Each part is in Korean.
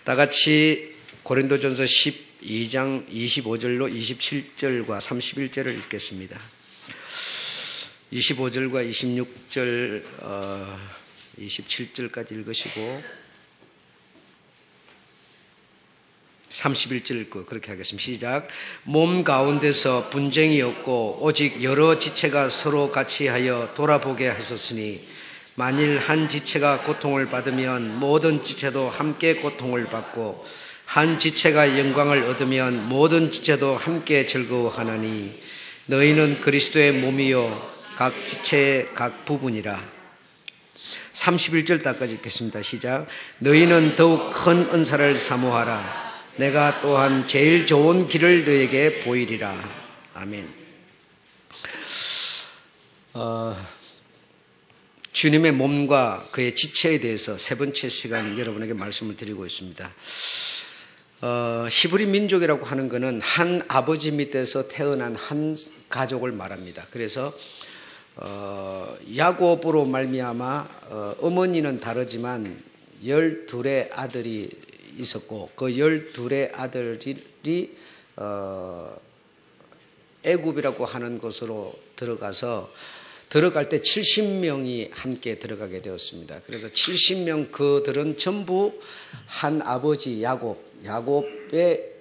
다 같이 고린도전서 12장 25절로 27절과 31절을 읽겠습니다. 25절과 26절, 27절까지 읽으시고 31절 읽고 그렇게 하겠습니다. 시작. 몸 가운데서 분쟁이 없고 오직 여러 지체가 서로 같이 하여 돌아보게 하셨으니 만일 한 지체가 고통을 받으면 모든 지체도 함께 고통을 받고 한 지체가 영광을 얻으면 모든 지체도 함께 즐거워하나니 너희는 그리스도의 몸이요 각 지체의 각 부분이라. 31절까지 읽겠습니다. 시작. 너희는 더욱 큰 은사를 사모하라. 내가 또한 제일 좋은 길을 너에게 보이리라. 아멘. 주님의 몸과 그의 지체에 대해서 세 번째 시간 여러분에게 말씀을 드리고 있습니다. 히브리 민족이라고 하는 것은 한 아버지 밑에서 태어난 한 가족을 말합니다. 그래서 야곱으로 말미암아 어머니는 다르지만 12의 아들이 있었고 그 12의 아들이 애굽이라고 하는 곳으로 들어갈 때 70명이 함께 들어가게 되었습니다. 그래서 70명 그들은 전부 한 아버지 야곱의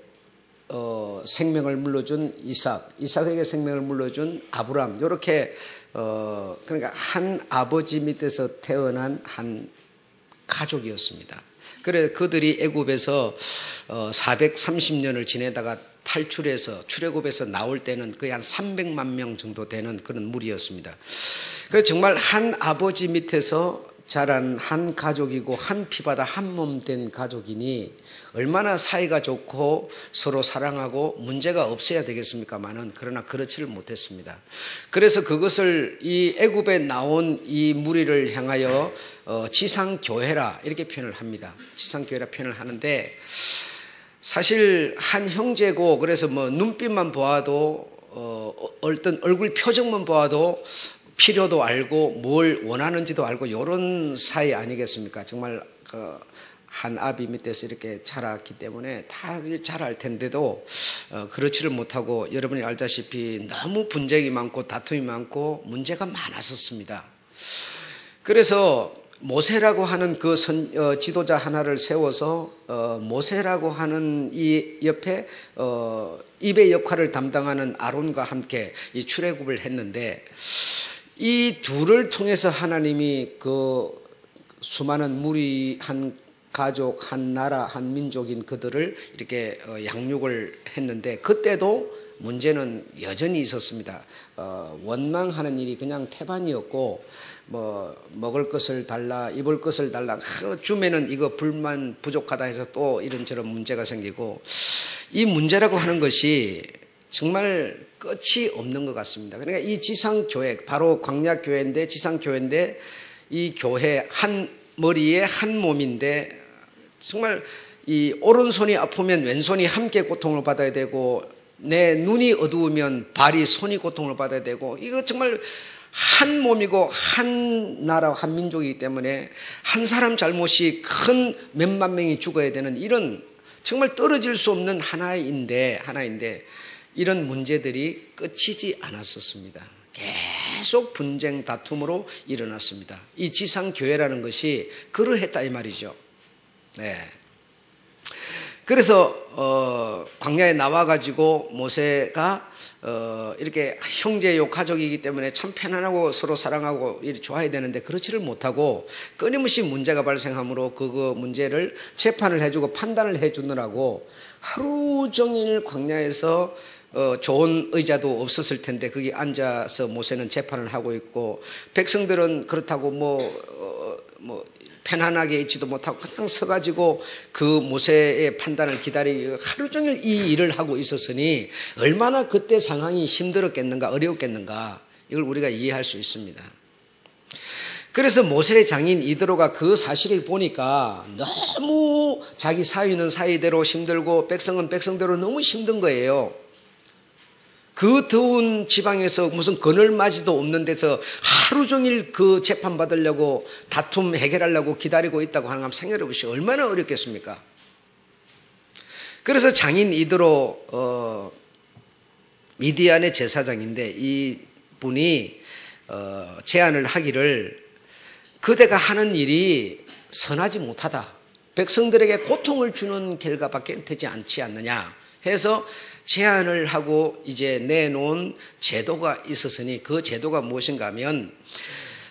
생명을 물려준 이삭에게 생명을 물려준 아브람, 이렇게 그러니까 한 아버지 밑에서 태어난 한 가족이었습니다. 그래 그들이 애굽에서 430년을 지내다가 탈출해서 출애굽에서 나올 때는 거의 한 300만 명 정도 되는 그런 무리였습니다. 그래서 정말 한 아버지 밑에서 자란 한 가족이고 한 피바다 한 몸 된 가족이니 얼마나 사이가 좋고 서로 사랑하고 문제가 없어야 되겠습니까마는 그러나 그렇지를 못했습니다. 그래서 그것을 이 애굽에 나온 이 무리를 향하여 지상교회라 이렇게 표현을 합니다. 지상교회라 표현을 하는데 사실 한 형제고 그래서 뭐 눈빛만 보아도 어떤 얼굴 표정만 보아도 필요도 알고 뭘 원하는지도 알고 이런 사이 아니겠습니까? 정말 한 아비 밑에서 이렇게 자랐기 때문에 다 잘할 텐데도 그렇지를 못하고 여러분이 알다시피 너무 분쟁이 많고 다툼이 많고 문제가 많았었습니다. 그래서 모세라고 하는 그 지도자 하나를 세워서 모세라고 하는 이 옆에 입의 역할을 담당하는 아론과 함께 이 출애굽을 했는데 이 둘을 통해서 하나님이 그 수많은 무리 한 가족, 한 나라, 한 민족인 그들을 이렇게 양육을 했는데 그때도 문제는 여전히 있었습니다. 원망하는 일이 그냥 태반이었고 뭐 먹을 것을 달라 입을 것을 달라 주면은 이거 불만 부족하다 해서 또 이런저런 문제가 생기고 이 문제라고 하는 것이 정말 끝이 없는 것 같습니다. 그러니까 이 지상교회 바로 광야교회인데 지상교회인데 이 교회 한 머리에 한 몸인데 정말 이 오른손이 아프면 왼손이 함께 고통을 받아야 되고 내 눈이 어두우면 발이 손이 고통을 받아야 되고 이거 정말 한 몸이고 한 나라 한 민족이기 때문에 한 사람 잘못이 큰 몇만 명이 죽어야 되는 이런 정말 떨어질 수 없는 하나인데 이런 문제들이 끝이지 않았었습니다. 계속 분쟁 다툼으로 일어났습니다. 이 지상교회라는 것이 그러했다 이 말이죠. 네. 그래서 광야에 나와가지고 모세가 이렇게 형제요 가족이기 때문에 참 편안하고 서로 사랑하고 좋아야 되는데 그렇지를 못하고 끊임없이 문제가 발생하므로 그 문제를 재판을 해주고 판단을 해주느라고 하루 종일 광야에서 좋은 의자도 없었을 텐데 거기 앉아서 모세는 재판을 하고 있고 백성들은 그렇다고 뭐 편안하게 있지도 못하고 그냥 서가지고 그 모세의 판단을 기다리고 하루 종일 이 일을 하고 있었으니 얼마나 그때 상황이 힘들었겠는가 어려웠겠는가 이걸 우리가 이해할 수 있습니다. 그래서 모세의 장인 이드로가 그 사실을 보니까 너무 자기 사위는 사위대로 힘들고 백성은 백성대로 너무 힘든 거예요. 그 더운 지방에서 무슨 그늘맞이도 없는 데서 하루 종일 그 재판 받으려고 다툼 해결하려고 기다리고 있다고 하는 거 생각해 보시오. 얼마나 어렵겠습니까? 그래서 장인 이드로 미디안의 제사장인데 이 분이 제안을 하기를 그대가 하는 일이 선하지 못하다. 백성들에게 고통을 주는 결과밖에 되지 않지 않느냐 해서 제안을 하고 이제 내놓은 제도가 있었으니 그 제도가 무엇인가 하면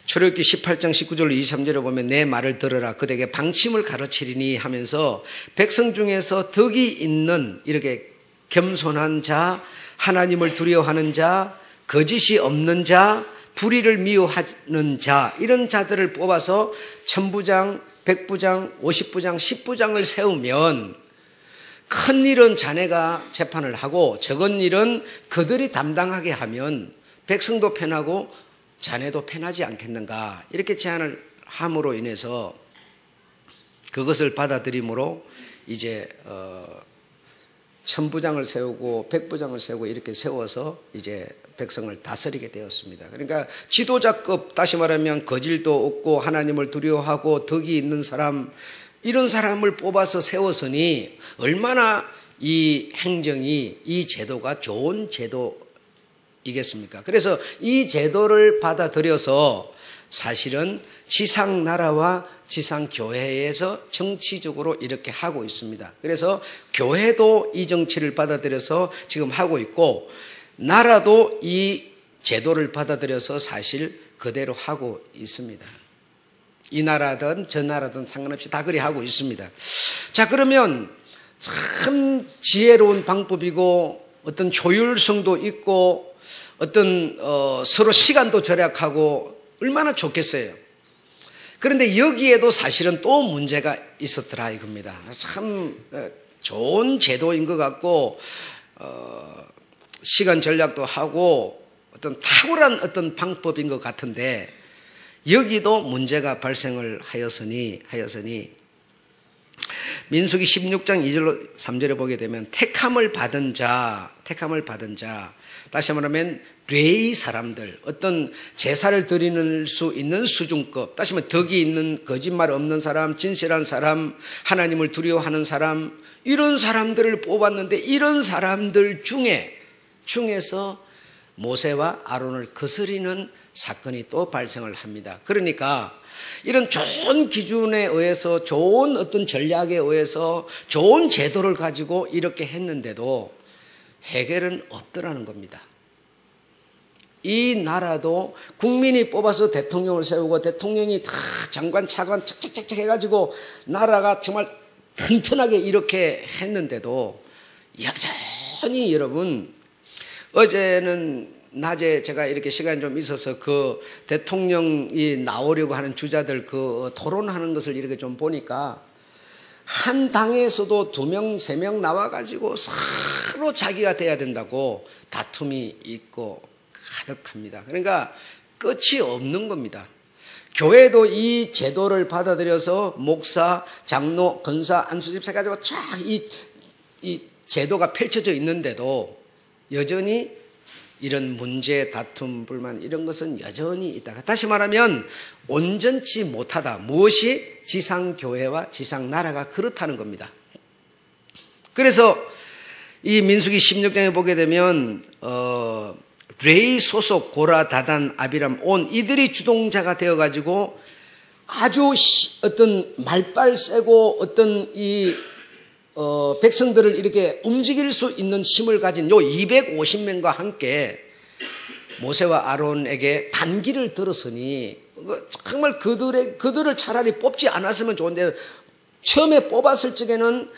출애굽기 18장 19절 23절에 보면 내 말을 들으라 그대에게 방침을 가르치리니 하면서 백성 중에서 덕이 있는 이렇게 겸손한 자, 하나님을 두려워하는 자, 거짓이 없는 자, 불의를 미워하는 자 이런 자들을 뽑아서 천부장, 백부장, 50부장, 10부장을 세우면 큰 일은 자네가 재판을 하고 적은 일은 그들이 담당하게 하면 백성도 편하고 자네도 편하지 않겠는가 이렇게 제안을 함으로 인해서 그것을 받아들임으로 이제 천부장을 세우고 백부장을 세우고 이렇게 세워서 이제 백성을 다스리게 되었습니다. 그러니까 지도자급 다시 말하면 거질도 없고 하나님을 두려워하고 덕이 있는 사람 이런 사람을 뽑아서 세웠으니 얼마나 이 행정이 이 제도가 좋은 제도이겠습니까? 그래서 이 제도를 받아들여서 사실은 지상나라와 지상교회에서 정치적으로 이렇게 하고 있습니다. 그래서 교회도 이 정치를 받아들여서 지금 하고 있고 나라도 이 제도를 받아들여서 사실 그대로 하고 있습니다. 이 나라든 저 나라든 상관없이 다 그리 하고 있습니다. 자, 그러면 참 지혜로운 방법이고 어떤 효율성도 있고 어떤 서로 시간도 절약하고 얼마나 좋겠어요. 그런데 여기에도 사실은 또 문제가 있었더라 이겁니다. 참 좋은 제도인 것 같고 시간 전략도 하고 어떤 탁월한 어떤 방법인 것 같은데 여기도 문제가 발생을 하였으니 민수기 16장 2절로 3절에 보게 되면 택함을 받은 자 다시 말하면 뢰의 사람들 어떤 제사를 드리는 수 있는 수준급 다시 말하면 덕이 있는 거짓말 없는 사람 진실한 사람 하나님을 두려워하는 사람 이런 사람들을 뽑았는데 이런 사람들 중에서 모세와 아론을 거스리는 사건이 또 발생을 합니다. 그러니까 이런 좋은 기준에 의해서 좋은 어떤 전략에 의해서 좋은 제도를 가지고 이렇게 했는데도 해결은 없더라는 겁니다. 이 나라도 국민이 뽑아서 대통령을 세우고 대통령이 다 장관 차관 착착착착 해가지고 나라가 정말 튼튼하게 이렇게 했는데도 여전히 여러분 어제는 낮에 제가 이렇게 시간이 좀 있어서 그 대통령이 나오려고 하는 주자들 그 토론하는 것을 이렇게 좀 보니까 한 당에서도 2명, 3명 나와가지고 서로 자기가 돼야 된다고 다툼이 있고 가득합니다. 그러니까 끝이 없는 겁니다. 교회도 이 제도를 받아들여서 목사, 장로, 권사, 안수집 해가지고 쫙 이 제도가 펼쳐져 있는데도 여전히 이런 문제, 다툼, 불만 이런 것은 여전히 있다. 다시 말하면 온전치 못하다. 무엇이 지상교회와 지상나라가 그렇다는 겁니다. 그래서 이 민수기 16장에 보게 되면 레이 소속 고라, 다단, 아비람, 온 이들이 주동자가 되어가지고 아주 어떤 말빨 세고 어떤 이 백성들을 이렇게 움직일 수 있는 힘을 가진 요 250명과 함께 모세와 아론에게 반기를 들었으니 정말 그들을 차라리 뽑지 않았으면 좋은데 처음에 뽑았을 적에는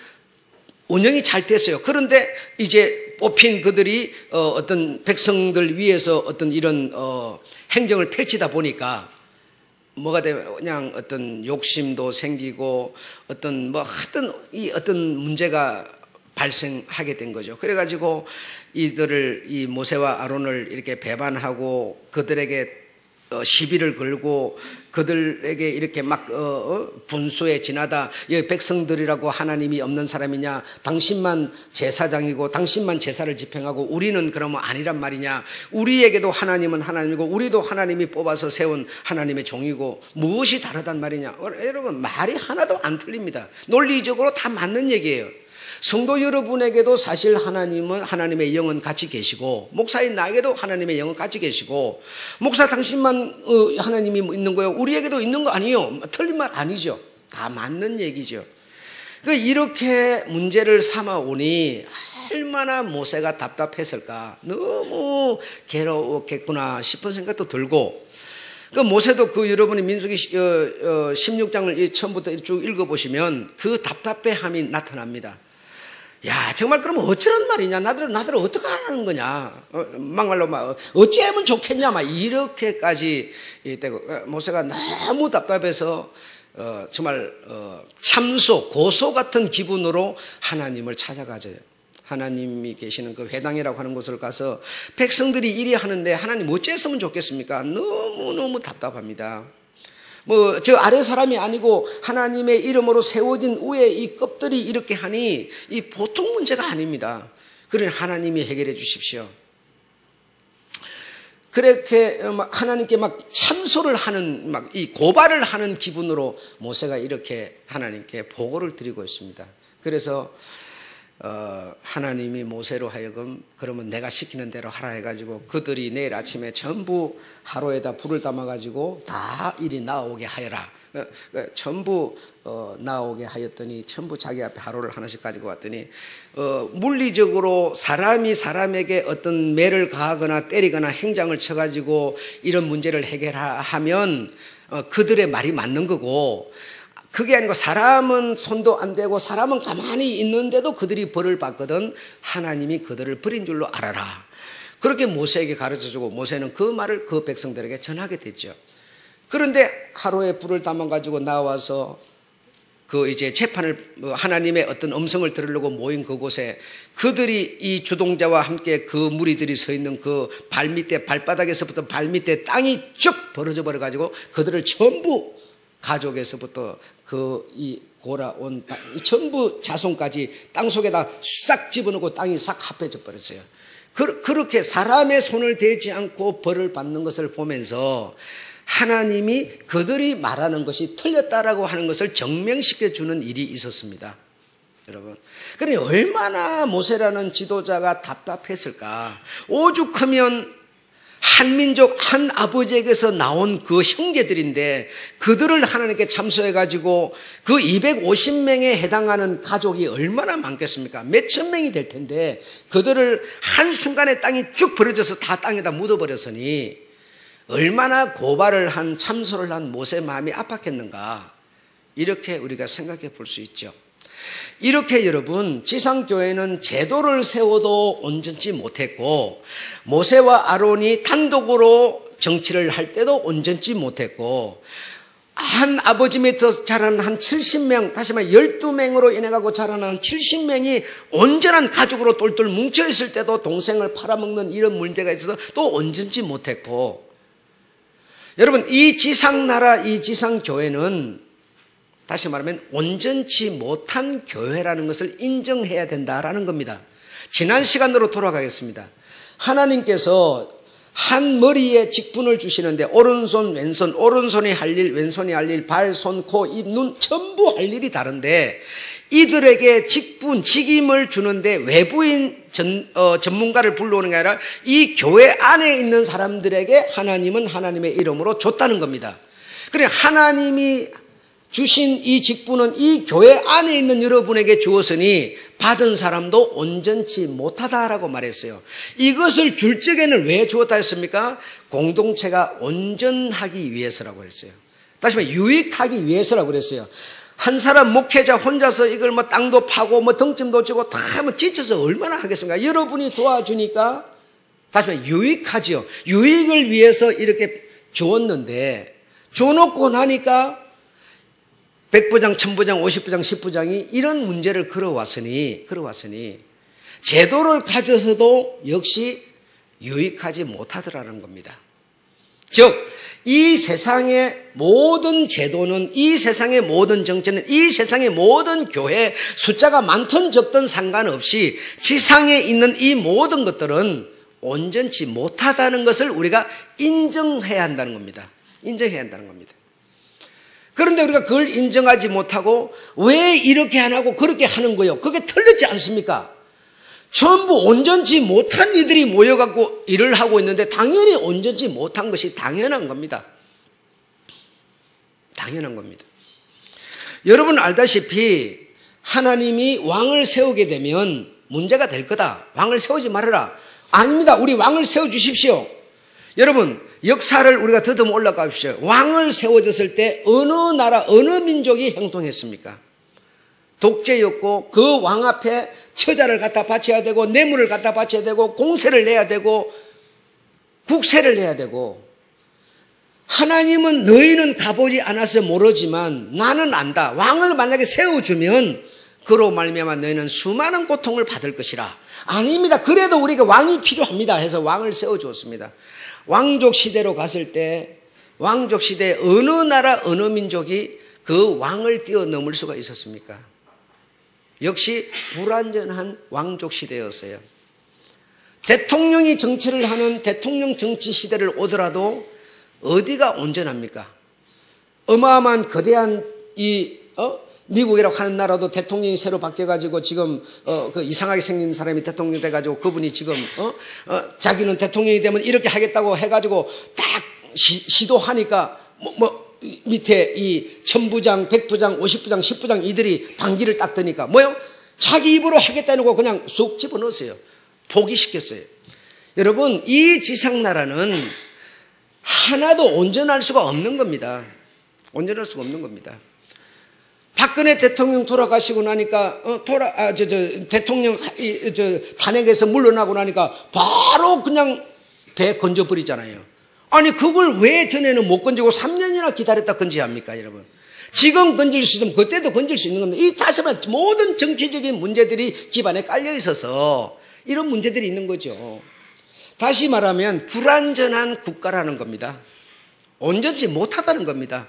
운영이 잘 됐어요. 그런데 이제 뽑힌 그들이 어떤 백성들 위해서 어떤 이런 행정을 펼치다 보니까 뭐가 되면 그냥 어떤 욕심도 생기고 어떤 어떤 문제가 발생하게 된 거죠. 그래가지고 이 모세와 아론을 이렇게 배반하고 그들에게 시비를 걸고 그들에게 이렇게 막 분수에 지나다 여기 백성들이라고 하나님이 없는 사람이냐 당신만 제사장이고 당신만 제사를 집행하고 우리는 그러면 아니란 말이냐 우리에게도 하나님은 하나님이고 우리도 하나님이 뽑아서 세운 하나님의 종이고 무엇이 다르단 말이냐 여러분 말이 하나도 안 틀립니다. 논리적으로 다 맞는 얘기예요. 성도 여러분에게도 사실 하나님은 하나님의 영은 같이 계시고 목사인 나에게도 하나님의 영은 같이 계시고 목사 당신만 하나님이 있는 거예요. 우리에게도 있는 거 아니에요. 틀린 말 아니죠. 다 맞는 얘기죠. 이렇게 문제를 삼아오니 얼마나 모세가 답답했을까. 너무 괴로웠겠구나 싶은 생각도 들고 모세도 여러분이 민수기 16장을 처음부터 쭉 읽어보시면 그 답답해함이 나타납니다. 야, 정말 그러면 어쩌란 말이냐? 나들은 어떻게 하는 거냐? 막말로 어찌하면 좋겠냐? 이렇게까지 되고 모세가 너무 답답해서 정말 참소, 고소 같은 기분으로 하나님을 찾아가죠. 하나님이 계시는 그 회당이라고 하는 곳을 가서 백성들이 이리 하는데 하나님 어찌했으면 좋겠습니까? 너무너무 답답합니다. 저 아래 사람이 아니고 하나님의 이름으로 세워진 위에 이 껍들이 이렇게 하니 이 보통 문제가 아닙니다. 그러니 하나님이 해결해 주십시오. 그렇게 하나님께 참소를 하는 이 고발을 하는 기분으로 모세가 이렇게 하나님께 보고를 드리고 있습니다. 그래서 하나님이 모세로 하여금 그러면 내가 시키는 대로 하라 해가지고 그들이 내일 아침에 전부 하로에다 불을 담아가지고 다 이리 나오게 하여라. 전부 나오게 하였더니 전부 자기 앞에 하로를 하나씩 가지고 왔더니 물리적으로 사람이 사람에게 어떤 매를 가하거나 때리거나 행장을 쳐가지고 이런 문제를 해결하면 그들의 말이 맞는 거고 그게 아니고 사람은 손도 안 대고 사람은 가만히 있는데도 그들이 벌을 받거든 하나님이 그들을 버린 줄로 알아라. 그렇게 모세에게 가르쳐주고 모세는 그 말을 그 백성들에게 전하게 됐죠. 그런데 하루에 불을 담아가지고 나와서 이제 재판을 하나님의 어떤 음성을 들으려고 모인 그곳에 그들이 이 주동자와 함께 그 무리들이 서 있는 그 발밑에 발바닥에서부터 발밑에 땅이 쭉 벌어져 버려가지고 그들을 전부 가족에서부터 이 골아온 전부 자손까지 땅 속에다 싹 집어넣고 땅이 싹 합해져 버렸어요. 그렇게 사람의 손을 대지 않고 벌을 받는 것을 보면서 하나님이 그들이 말하는 것이 틀렸다라고 하는 것을 증명시켜 주는 일이 있었습니다. 여러분, 그러니 얼마나 모세라는 지도자가 답답했을까. 오죽하면 한 민족 한 아버지에게서 나온 그 형제들인데 그들을 하나님께 참소해가지고 그 250명에 해당하는 가족이 얼마나 많겠습니까? 몇천 명이 될 텐데 그들을 한순간에 땅이 쭉 벌어져서 다 땅에다 묻어버렸으니 얼마나 고발을 한 참소를 한 모세 마음이 아팠겠는가. 이렇게 우리가 생각해 볼 수 있죠. 이렇게 여러분 지상교회는 제도를 세워도 온전치 못했고 모세와 아론이 단독으로 정치를 할 때도 온전치 못했고 한 아버지 밑에서 자란 한 70명 다시 말해 12명으로 인해가지고 자란 한 70명이 온전한 가족으로 똘똘 뭉쳐있을 때도 동생을 팔아먹는 이런 문제가 있어서 또 온전치 못했고 여러분 이 지상나라 이 지상교회는 다시 말하면 온전치 못한 교회라는 것을 인정해야 된다라는 겁니다. 지난 시간으로 돌아가겠습니다. 하나님께서 한 머리에 직분을 주시는데 오른손 왼손 오른손이 할 일 왼손이 할 일 발, 손, 코, 입, 눈 전부 할 일이 다른데 이들에게 직분, 직임을 주는데 외부인 전문가를 불러오는 게 아니라 이 교회 안에 있는 사람들에게 하나님은 하나님의 이름으로 줬다는 겁니다. 그래 하나님이 주신 이 직분은 이 교회 안에 있는 여러분에게 주었으니 받은 사람도 온전치 못하다라고 말했어요. 이것을 줄 적에는 왜 주었다 했습니까? 공동체가 온전하기 위해서라고 그랬어요. 다시 말해 유익하기 위해서라고 그랬어요. 한 사람 목회자 혼자서 이걸 땅도 파고 덩점도 주고 다 지쳐서 얼마나 하겠습니까? 여러분이 도와주니까 다시 말해 유익하죠. 유익을 위해서 이렇게 주었는데 줘놓고 나니까 100부장, 1000부장, 50부장, 10부장이 이런 문제를 걸어왔으니 제도를 가져서도 역시 유익하지 못하더라는 겁니다. 즉, 이 세상의 모든 제도는, 이 세상의 모든 정치는, 이 세상의 모든 교회, 숫자가 많든 적든 상관없이 지상에 있는 이 모든 것들은 온전치 못하다는 것을 우리가 인정해야 한다는 겁니다. 인정해야 한다는 겁니다. 그런데 우리가 그걸 인정하지 못하고 왜 이렇게 안 하고 그렇게 하는 거예요? 그게 틀렸지 않습니까? 전부 온전치 못한 이들이 모여갖고 일을 하고 있는데 당연히 온전치 못한 것이 당연한 겁니다. 당연한 겁니다. 여러분 알다시피 하나님이 왕을 세우게 되면 문제가 될 거다. 왕을 세우지 말아라. 아닙니다. 우리 왕을 세워주십시오. 여러분 역사를 우리가 더듬어 올라가십시오. 왕을 세워졌을 때 어느 나라 어느 민족이 행동했습니까? 독재였고 그 왕 앞에 처자를 갖다 바쳐야 되고 뇌물을 갖다 바쳐야 되고 공세를 내야 되고 국세를 내야 되고 하나님은 너희는 가보지 않아서 모르지만 나는 안다. 왕을 만약에 세워주면 그로 말미암아 너희는 수많은 고통을 받을 것이라. 아닙니다. 그래도 우리가 왕이 필요합니다 해서 왕을 세워주었습니다. 왕족 시대로 갔을 때 왕족 시대에 어느 나라 어느 민족이 그 왕을 뛰어넘을 수가 있었습니까? 역시 불완전한 왕족 시대였어요. 대통령이 정치를 하는 대통령 정치 시대를 오더라도 어디가 온전합니까? 어마어마한 거대한 미국이라고 하는 나라도 대통령이 새로 바뀌어가지고 지금 그 이상하게 생긴 사람이 대통령 돼가지고 그분이 지금 자기는 대통령이 되면 이렇게 하겠다고 해가지고 딱 시도하니까 밑에 이 1000부장, 100부장, 50부장, 10부장 이들이 반기를 딱 드니까 뭐요? 자기 입으로 하겠다는 거 그냥 쏙 집어넣었어요. 포기시켰어요. 여러분 이 지상나라는 하나도 온전할 수가 없는 겁니다. 온전할 수가 없는 겁니다. 박근혜 대통령 돌아가시고 나니까 대통령 탄핵에서 물러나고 나니까 바로 그냥 배 건져버리잖아요. 아니 그걸 왜 전에는 못 건지고 3년이나 기다렸다 건지합니까 여러분? 지금 건질 수 있으면 그때도 건질 수 있는 겁니다. 이 다시 말해 모든 정치적인 문제들이 기반에 깔려 있어서 이런 문제들이 있는 거죠. 다시 말하면 불완전한 국가라는 겁니다. 온전치 못하다는 겁니다.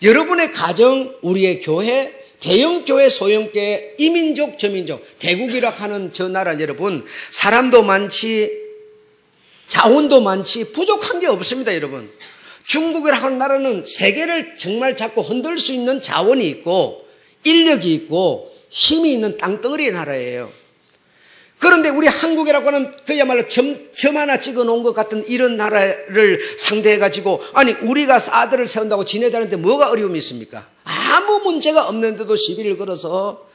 여러분의 가정, 우리의 교회, 대형교회, 소형교회, 이민족, 저민족, 대국이라 하는 저 나라 여러분 사람도 많지 자원도 많지 부족한 게 없습니다. 여러분 중국이라 하는 나라는 세계를 정말 잡고 흔들 수 있는 자원이 있고 인력이 있고 힘이 있는 땅덩어리의 나라예요. 그런데 우리 한국이라고 하는 그야말로 점 하나 찍어 놓은 것 같은 이런 나라를 상대해 가지고 아니 우리가 사드를 세운다고 지네들한테 뭐가 어려움이 있습니까? 아무 문제가 없는데도 시비를 걸어서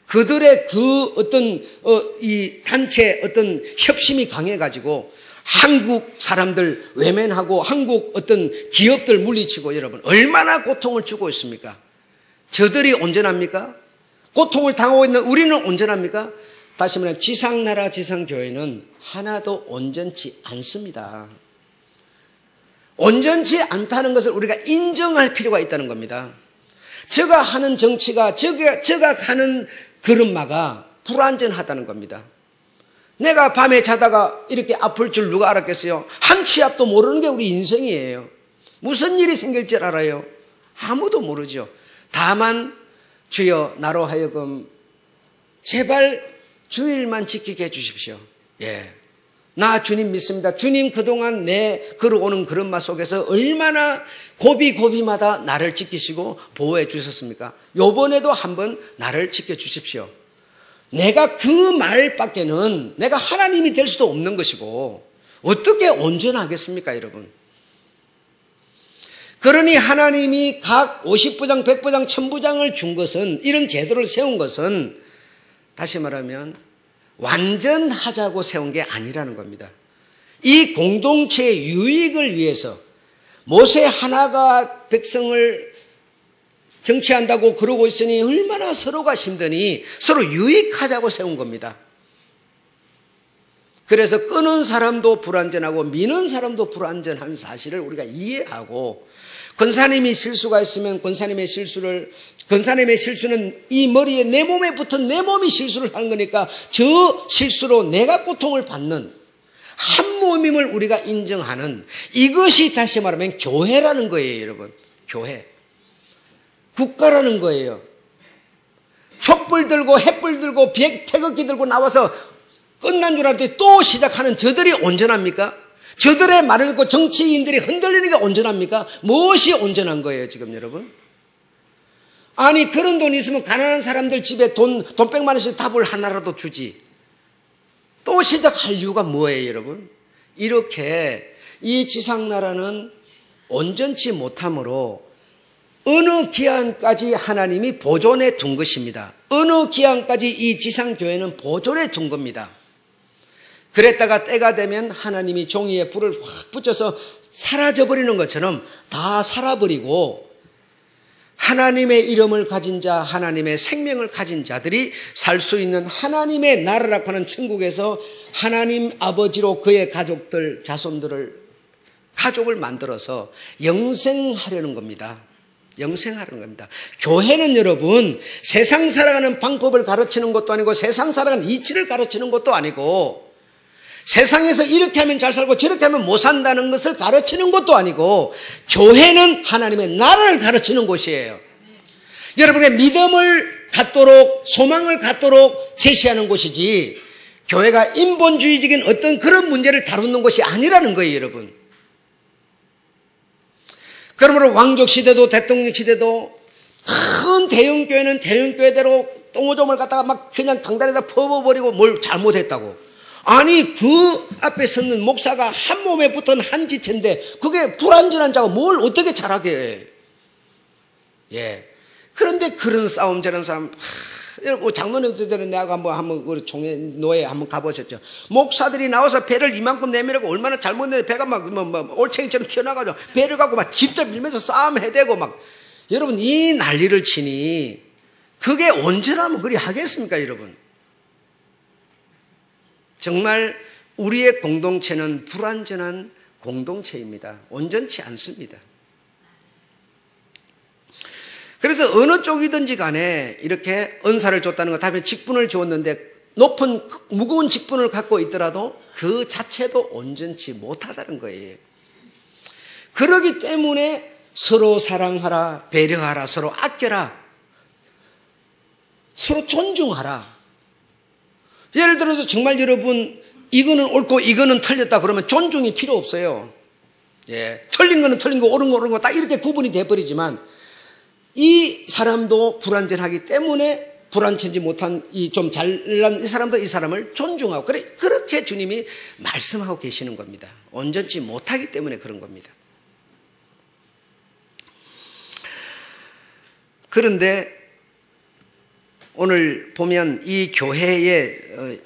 그들의 그 어떤 이 단체 어떤 협심이 강해 가지고 한국 사람들 외면하고 한국 어떤 기업들 물리치고 여러분 얼마나 고통을 주고 있습니까? 저들이 온전합니까? 고통을 당하고 있는 우리는 온전합니까? 다시 말해 지상나라 지상교회는 하나도 온전치 않습니다. 온전치 않다는 것을 우리가 인정할 필요가 있다는 겁니다. 저가 하는 정치가 저가 하는 걸음마가 불완전하다는 겁니다. 내가 밤에 자다가 이렇게 아플 줄 누가 알았겠어요? 한 치 앞도 모르는 게 우리 인생이에요. 무슨 일이 생길 줄 알아요? 아무도 모르죠. 다만 주여 나로 하여금 제발 주일만 지키게 해주십시오. 예, 나 주님 믿습니다. 주님 그동안 내 걸어오는 걸음마 속에서 얼마나 고비고비마다 나를 지키시고 보호해 주셨습니까? 요번에도 한번 나를 지켜주십시오. 내가 그 말밖에는 내가 하나님이 될 수도 없는 것이고 어떻게 온전하겠습니까 여러분? 그러니 하나님이 각 50부장, 100부장, 1000부장을 준 것은 이런 제도를 세운 것은 다시 말하면 완전하자고 세운 게 아니라는 겁니다. 이 공동체의 유익을 위해서 모세 하나가 백성을 정치한다고 그러고 있으니 얼마나 서로가 힘드니 서로 유익하자고 세운 겁니다. 그래서 끄는 사람도 불완전하고 미는 사람도 불완전한 사실을 우리가 이해하고 권사님이 실수가 있으면 권사님의 실수는 이 머리에 내 몸에 붙은 내 몸이 실수를 하는 거니까 저 실수로 내가 고통을 받는 한 몸임을 우리가 인정하는 이것이 다시 말하면 교회라는 거예요 여러분. 교회. 국가라는 거예요. 촛불 들고 햇불 들고 태극기 들고 나와서 끝난 줄 알았더니 또 시작하는 저들이 온전합니까? 저들의 말을 듣고 정치인들이 흔들리는 게 온전합니까? 무엇이 온전한 거예요 지금 여러분? 아니 그런 돈이 있으면 가난한 사람들 집에 돈 100만 원씩 답을 하나라도 주지. 또 시작할 이유가 뭐예요 여러분? 이렇게 이 지상나라는 온전치 못함으로 어느 기한까지 하나님이 보존해 둔 것입니다. 어느 기한까지 이 지상교회는 보존해 둔 겁니다. 그랬다가 때가 되면 하나님이 종이에 불을 확 붙여서 사라져버리는 것처럼 다 살아버리고 하나님의 이름을 가진 자, 하나님의 생명을 가진 자들이 살 수 있는 하나님의 나라라고 하는 천국에서 하나님 아버지로 그의 가족들, 가족을 만들어서 영생하려는 겁니다. 영생하려는 겁니다. 교회는 여러분 세상 살아가는 방법을 가르치는 것도 아니고 세상 살아가는 이치를 가르치는 것도 아니고 세상에서 이렇게 하면 잘 살고 저렇게 하면 못 산다는 것을 가르치는 것도 아니고 교회는 하나님의 나라를 가르치는 곳이에요. 여러분의 믿음을 갖도록 소망을 갖도록 제시하는 곳이지 교회가 인본주의적인 어떤 그런 문제를 다루는 곳이 아니라는 거예요 여러분. 그러므로 왕족시대도 대통령시대도 큰 대형교회는 대형교회대로 똥오줌을 갖다가 막 그냥 강단에다 퍼버버리고 뭘 잘못했다고. 아니 그 앞에 서는 목사가 한 몸에 붙은 한 지체인데 그게 불완전한 자가 뭘 어떻게 잘하게 해. 예. 그런데 그런 싸움 저런 싸움 장로님들 때는 내가 한번 우리 총회 노예 한번 가보셨죠. 목사들이 나와서 배를 이만큼 내밀고 얼마나 잘못했는데 배가 막 올챙이처럼 튀어나가죠. 배를 갖고 막 직접 밀면서 싸움해대고 막 여러분 이 난리를 치니 그게 온전하면 그리 하겠습니까 여러분? 정말 우리의 공동체는 불완전한 공동체입니다. 온전치 않습니다. 그래서 어느 쪽이든지 간에 이렇게 은사를 줬다는 것, 다음에 직분을 주었는데 높은 무거운 직분을 갖고 있더라도 그 자체도 온전치 못하다는 거예요. 그러기 때문에 서로 사랑하라, 배려하라, 서로 아껴라, 서로 존중하라. 예를 들어서 정말 여러분 이거는 옳고 이거는 틀렸다 그러면 존중이 필요 없어요. 예, 틀린 거는 틀린 거, 옳은 거 옳은 거 딱 이렇게 구분이 돼버리지만 이 사람도 불완전하기 때문에 불완전하지 못한 이 좀 잘난 이 사람도 이 사람을 존중하고 그렇게 주님이 말씀하고 계시는 겁니다. 온전치 못하기 때문에 그런 겁니다. 그런데 오늘 보면 이 교회의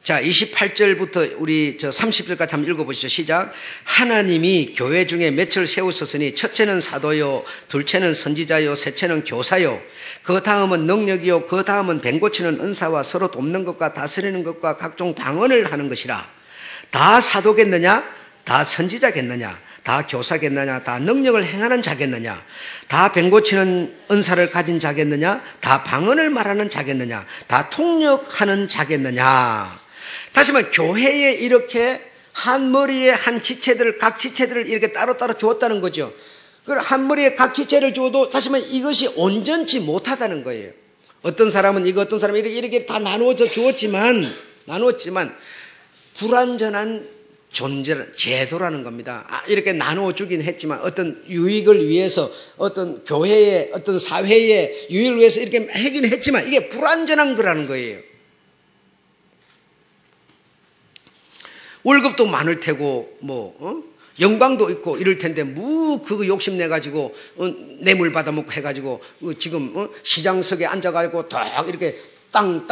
자 28절부터 우리 30절까지 한번 읽어보시죠. 시작. 하나님이 교회 중에 맺을 세우셨으니 첫째는 사도요, 둘째는 선지자요, 셋째는 교사요, 그 다음은 능력이요, 그 다음은 뱀 고치는 은사와 서로 돕는 것과 다스리는 것과 각종 방언을 하는 것이라. 다 사도겠느냐? 다 선지자겠느냐? 다 교사겠느냐? 다 능력을 행하는 자겠느냐? 다 뱀 고치는 은사를 가진 자겠느냐? 다 방언을 말하는 자겠느냐? 다 통역하는 자겠느냐? 다시 말해 교회에 이렇게 한 머리에 한 지체들을 각 지체들을 이렇게 따로따로 주었다는 거죠. 한 머리에 각 지체를 주어도 다시 말해 이것이 온전치 못하다는 거예요. 어떤 사람은 이거 어떤 사람은 이렇게 다 나누어져 주었지만 불완전한 존재, 제도라는 겁니다. 이렇게 나누어 주긴 했지만 어떤 유익을 위해서 어떤 교회의 어떤 사회의 유익을 위해서 이렇게 하긴 했지만 이게 불완전한 거라는 거예요. 월급도 많을 테고 영광도 있고 이럴 텐데 그거 욕심내 가지고 뇌물 받아먹고 해가지고 지금 시장석에 앉아가지고 딱 이렇게 땅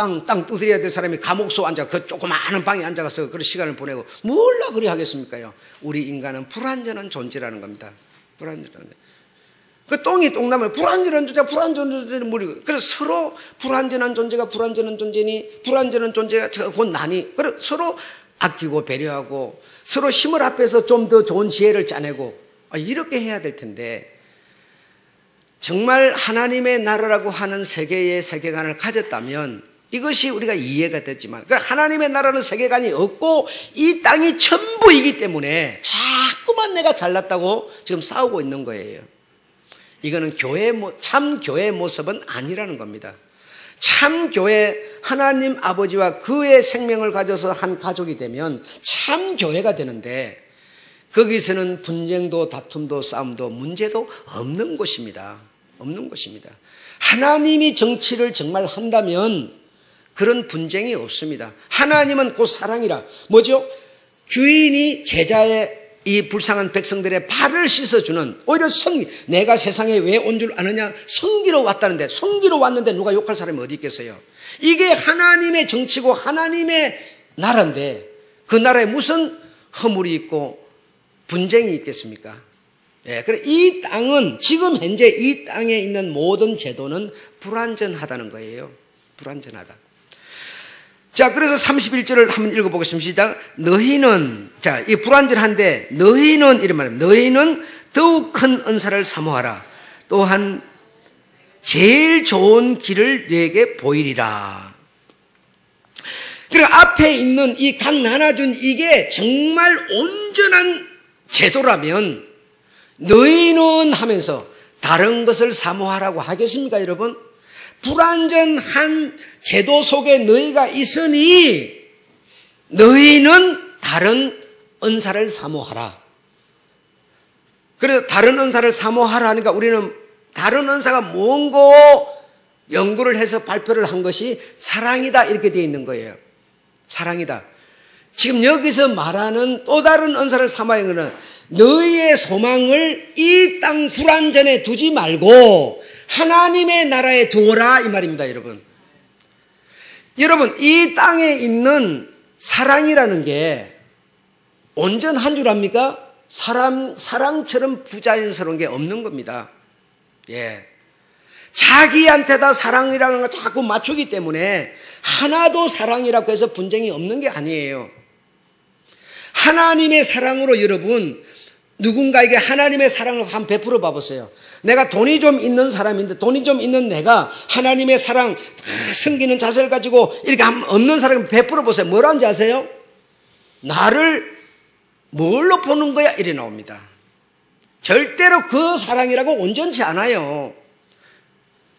두드려야 될 사람이 감옥소 앉아 그 조그마한 방에 앉아가서 그런 시간을 보내고 뭘라 그리 하겠습니까요? 우리 인간은 불완전한 존재라는 겁니다. 불완전한 그 똥이 똥나물 불완전한 존재는 뭐리 그래서 서로 불완전한 존재가 불완전한 존재니 불완전한 존재가 곧 나니 그래 서로 아끼고 배려하고 서로 힘을 합해서 좀 더 좋은 지혜를 짜내고 이렇게 해야 될 텐데 정말 하나님의 나라라고 하는 세계의 세계관을 가졌다면 이것이 우리가 이해가 됐지만 하나님의 나라는 세계관이 없고 이 땅이 전부이기 때문에 자꾸만 내가 잘났다고 지금 싸우고 있는 거예요. 이거는 참 교회의 모습은 아니라는 겁니다. 참 교회, 하나님 아버지와 그의 생명을 가져서 한 가족이 되면 참 교회가 되는데 거기서는 분쟁도 다툼도 싸움도 문제도 없는 곳입니다. 없는 곳입니다. 하나님이 정치를 정말 한다면 그런 분쟁이 없습니다. 하나님은 곧 사랑이라. 뭐죠? 주인이 제자의 이 불쌍한 백성들의 발을 씻어주는, 오히려 내가 세상에 왜 온 줄 아느냐? 성기로 왔다는데, 성기로 왔는데 누가 욕할 사람이 어디 있겠어요? 이게 하나님의 정치고 하나님의 나라인데 그 나라에 무슨 허물이 있고 분쟁이 있겠습니까? 예, 그래 이 땅은 지금 현재 이 땅에 있는 모든 제도는 불완전하다는 거예요. 불완전하다. 자, 그래서 31절을 한번 읽어보겠습니다. 시작. 너희는, 자, 이 불완전한데, 너희는, 이런 말입니다. 너희는 더욱 큰 은사를 사모하라. 또한 제일 좋은 길을 너에게 보이리라. 그리고 앞에 있는 이 각 나눠준 이게 정말 온전한 제도라면, 너희는 하면서 다른 것을 사모하라고 하겠습니까, 여러분? 불완전한 제도 속에 너희가 있으니 너희는 다른 은사를 사모하라. 그래서 다른 은사를 사모하라 하니까 우리는 다른 은사가 뭔고 연구를 해서 발표를 한 것이 사랑이다 이렇게 되어 있는 거예요. 사랑이다. 지금 여기서 말하는 또 다른 은사를 사모하는 것은 너희의 소망을 이 땅 불완전에 두지 말고 하나님의 나라에 두어라 이 말입니다, 여러분. 여러분, 이 땅에 있는 사랑이라는 게 온전한 줄 압니까? 사랑처럼 부자연스러운 게 없는 겁니다. 예. 자기한테다 사랑이라는 걸 자꾸 맞추기 때문에 하나도 사랑이라고 해서 분쟁이 없는 게 아니에요. 하나님의 사랑으로 여러분, 누군가에게 하나님의 사랑을 한번 베풀어 봐보세요. 내가 돈이 좀 있는 사람인데 돈이 좀 있는 내가 하나님의 사랑 섬기는 자세를 가지고 이렇게 없는 사람을 베풀어 보세요. 뭐라는지 아세요? 나를 뭘로 보는 거야? 이래 나옵니다. 절대로 그 사랑이라고 온전치 않아요.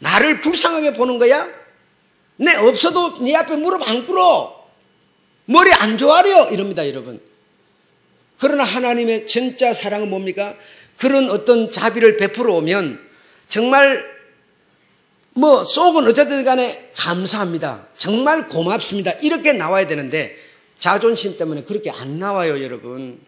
나를 불쌍하게 보는 거야? 내 없어도 네 앞에 무릎 안 꿇어. 머리 안 좋아려 이럽니다, 여러분. 그러나 하나님의 진짜 사랑은 뭡니까? 그런 어떤 자비를 베풀어 오면 정말 속은 어쨌든 간에 감사합니다. 정말 고맙습니다. 이렇게 나와야 되는데 자존심 때문에 그렇게 안 나와요, 여러분.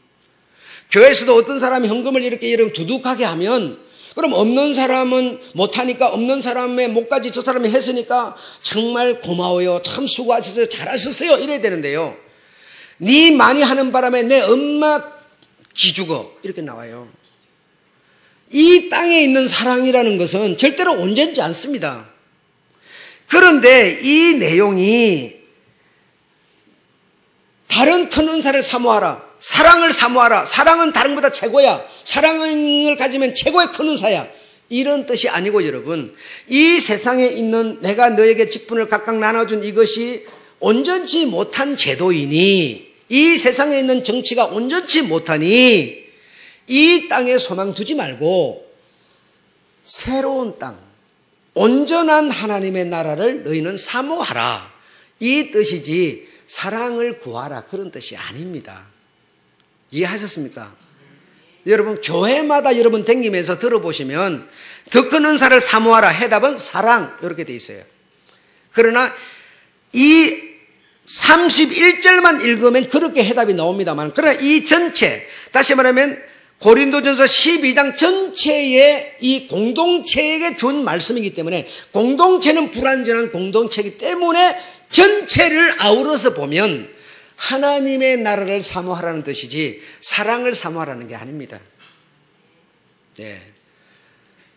교회에서도 어떤 사람이 헌금을 이렇게 여러분 두둑하게 하면 그럼 없는 사람은 못하니까 없는 사람의 목까지 저 사람이 했으니까 정말 고마워요. 참 수고하셨어요. 잘하셨어요. 이래야 되는데요. 네 많이 하는 바람에 내 엄마 기죽어. 이렇게 나와요. 이 땅에 있는 사랑이라는 것은 절대로 온전치 않습니다. 그런데 이 내용이 다른 큰 은사를 사모하라. 사랑을 사모하라. 사랑은 다른 것보다 최고야. 사랑을 가지면 최고의 큰 은사야. 이런 뜻이 아니고 여러분, 이 세상에 있는 내가 너에게 직분을 각각 나눠준 이것이 온전치 못한 제도이니, 이 세상에 있는 정치가 온전치 못하니 이 땅에 소망 두지 말고 새로운 땅, 온전한 하나님의 나라를 너희는 사모하라. 이 뜻이지 사랑을 구하라 그런 뜻이 아닙니다. 이해하셨습니까? 여러분, 교회마다 여러분 댕기면서 들어보시면 더 큰 은사를 사모하라 해답은 사랑 이렇게 돼 있어요. 그러나 이 31절만 읽으면 그렇게 해답이 나옵니다만, 그러나 이 전체, 다시 말하면 고린도전서 12장 전체의 이 공동체에게 준 말씀이기 때문에, 공동체는 불완전한 공동체이기 때문에 전체를 아우러서 보면 하나님의 나라를 사모하라는 뜻이지 사랑을 사모하라는 게 아닙니다. 네.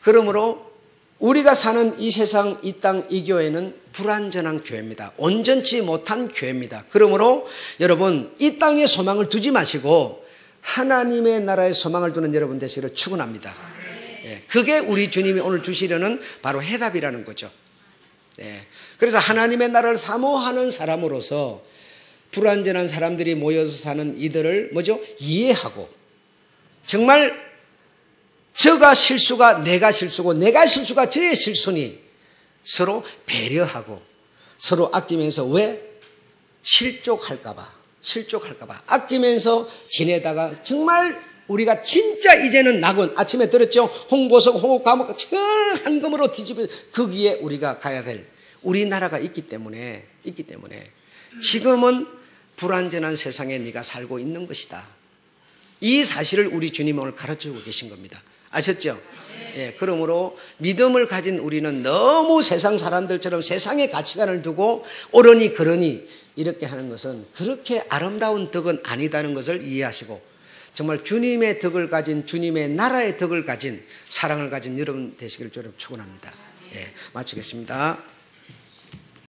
그러므로 우리가 사는 이 세상, 이 땅, 이 교회는 불완전한 교회입니다. 온전치 못한 교회입니다. 그러므로 여러분, 이 땅에 소망을 두지 마시고 하나님의 나라에 소망을 두는 여러분 되시기를 축원합니다. 예, 그게 우리 주님이 오늘 주시려는 바로 해답이라는 거죠. 예, 그래서 하나님의 나라를 사모하는 사람으로서 불완전한 사람들이 모여서 사는 이들을 이해하고, 정말 저가 실수가 내가 실수고 내가 실수가 저의 실수니 서로 배려하고 서로 아끼면서, 왜? 실족할까봐 아끼면서 지내다가 정말 우리가 진짜 이제는 낙원, 아침에 들었죠? 홍보석, 홍옥, 감옥, 한 검으로 뒤집어 거기에 우리가 가야 될 우리나라가 있기 때문에 지금은 불완전한 세상에 네가 살고 있는 것이다. 이 사실을 우리 주님은 오늘 가르쳐주고 계신 겁니다. 아셨죠? 예, 그러므로 믿음을 가진 우리는 너무 세상 사람들처럼 세상의 가치관을 두고 옳으니 그러니 이렇게 하는 것은 그렇게 아름다운 덕은 아니다는 것을 이해하시고 정말 주님의 덕을 가진, 주님의 나라의 덕을 가진, 사랑을 가진 여러분 되시기를 주님 축원합니다. 예, 마치겠습니다.